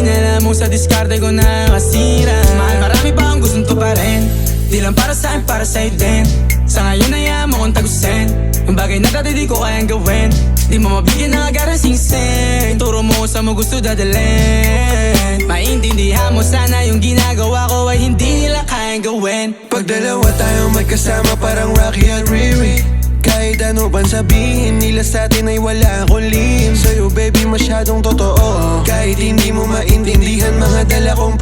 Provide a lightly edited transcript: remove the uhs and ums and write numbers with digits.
alam mo sa diskarte ko nakasira. Mahal, marami pa akong gustong tuparin, di lang para sa'kin, para sa'yo din. Sa ngayon hayaan mo kong tagusin ang bagay na dati di ko kayang gawin. Di mo mabigyan ng agarang singsing, turo mo kung saan mo gusto dadalhin. Maintindihan mo sana yung ginagawa ko ay hindi nila kayang gawin. Pag dalawa tayong magkasama parang Rocky at Riri, kahit ano bang sabihin nila sa'tin ay wala akong lihim. Sa'yo baby masyadong totoo, kahit hindi mo maintindihan mga dala kong